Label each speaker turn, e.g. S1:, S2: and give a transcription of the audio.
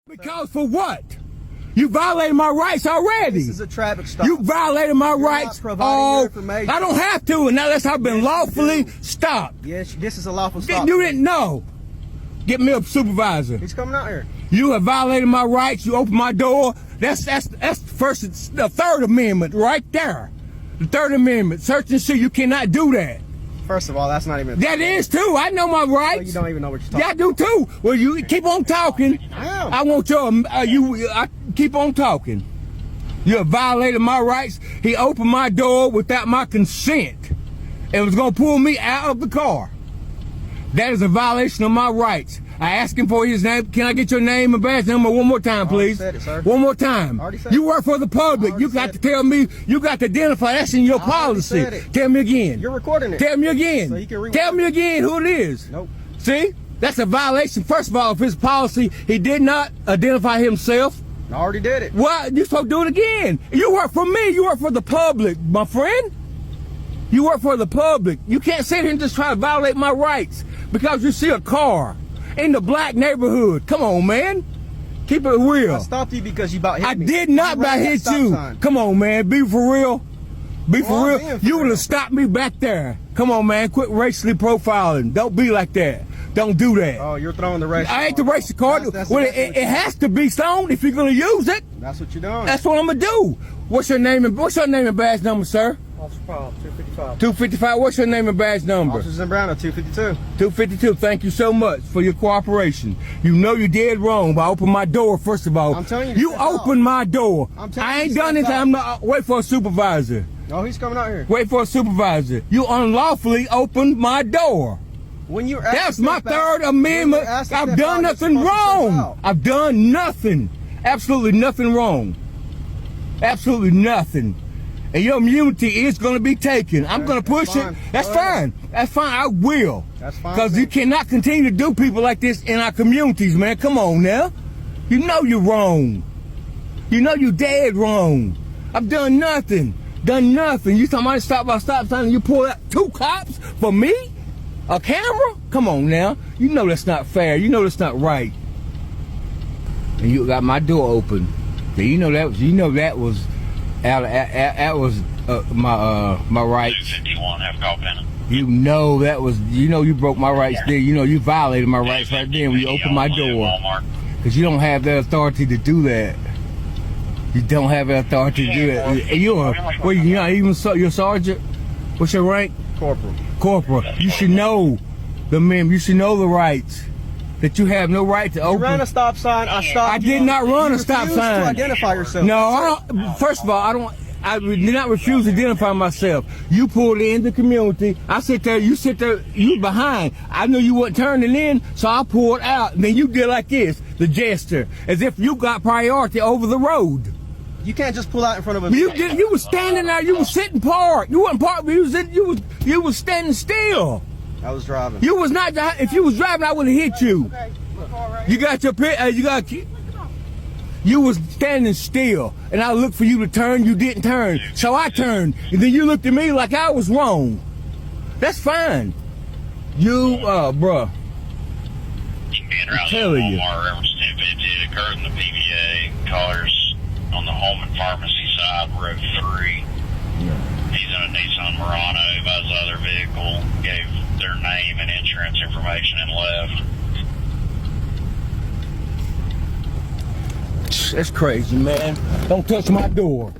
S1: Because for what? You violated my rights already.
S2: This is a traffic stop.
S1: You violated my
S2: You're
S1: rights.
S2: not providing your information.
S1: I don't have to, unless I've been lawfully stopped.
S2: Yes, this is a lawful stop.
S1: You didn't know. Get me a supervisor.
S2: He's coming out here.
S1: You have violated my rights. You opened my door. That's the Third Amendment right there. The Third Amendment. Search and see. You cannot do that.
S2: First of all, that's not even.
S1: That is too. I know my rights.
S2: Well, you don't even know what you're talking.
S1: Yeah, I do too. Well, you keep on talking. I want your I keep on talking. You have violated my rights. He opened my door without my consent and was gonna pull me out of the car. That is a violation of my rights. I asked him for his name. Can I get your name and badge number one more time, please?
S2: Said it, sir.
S1: One more time. You work for the public. You got to tell me. You got to identify. That's in your policy. Tell me again.
S2: You're recording it.
S1: Tell me again.
S2: So you can
S1: tell me again who it is.
S2: Nope.
S1: See? That's a violation, first of all, of his policy. He did not identify himself.
S2: I already did it.
S1: Well, you're supposed to do it again. You work for me. You work for the public, my friend. You work for the public. You can't sit here and just try to violate my rights because you see a car in the black neighborhood. Come on, man. Keep it real.
S2: I stopped you because you about hit me.
S1: I did not about hit you. Come on, man. Be for real. Be for real. You would have stopped me back there. Come on, man. Quit racially profiling. Don't be like that. Don't do that.
S2: Oh, you're throwing the race.
S1: I ain't the race card. Well, it has to be shown if you're gonna use it.
S2: That's what you're doing.
S1: That's what I'm gonna do. What's your name and badge number, sir?
S2: Officer Powell, 255.
S1: 255. What's your name and badge number?
S2: Officer Zambrano, 252.
S1: 252. Thank you so much for your cooperation. You know you did wrong by opening my door. First of all,
S2: I'm telling you.
S1: You opened my door. I ain't done anything. I'm not. Wait for a supervisor.
S2: No, he's coming out here.
S1: Wait for a supervisor. You unlawfully opened my door.
S2: When you
S1: That's my Third Amendment. I've done nothing wrong. I've done nothing. Absolutely nothing wrong. Absolutely nothing. And your immunity is going to be taken. I'm going to push it. That's fine. That's fine. I will.
S2: That's fine.
S1: Because you cannot continue to do people like this in our communities, man. Come on now. You know you're wrong. You know you're dead wrong. I've done nothing. Done nothing. You somebody stop by stop sign and you pull out 2 cops for me? A camera? Come on now. You know that's not fair. You know that's not right. And you got my door open. So you know that was my rights.
S3: 251 have call pen.
S1: You know that was you broke my rights there. You know you violated my rights right there when you opened my door. Because you don't have that authority to do that. You don't have that authority to do that. And you're not even your sergeant. What's your rank?
S2: Corporal.
S1: Corporal. You should know the men. You should know the rights. That you have no right to open.
S2: You ran a stop sign. I stopped.
S1: I did not run a stop sign.
S2: To identify yourself.
S1: No, I don't. First of all, I did not refuse to identify myself. You pulled in the community. I sit there. You sit there. You behind. I knew you weren't turning in, so I pulled out. And then you did like this, the gesture, as if you got priority over the road.
S2: You can't just pull out in front of a.
S1: You was standing there. You was sitting parked. You wasn't parked. You was standing still.
S2: I was driving.
S1: You was not. If you was driving, I would have hit you. You got your You was standing still, and I looked for you to turn. You didn't turn, so I turned, and then you looked at me like I was wrong. That's fine. Bruh. I'm telling you.
S3: Reference 1050 occurred in the PVA. Callers on the home and pharmacy side, road 3. He's in a Nissan Murano by his other vehicle, gave their name and insurance information and left.
S1: That's crazy, man. Don't touch my door.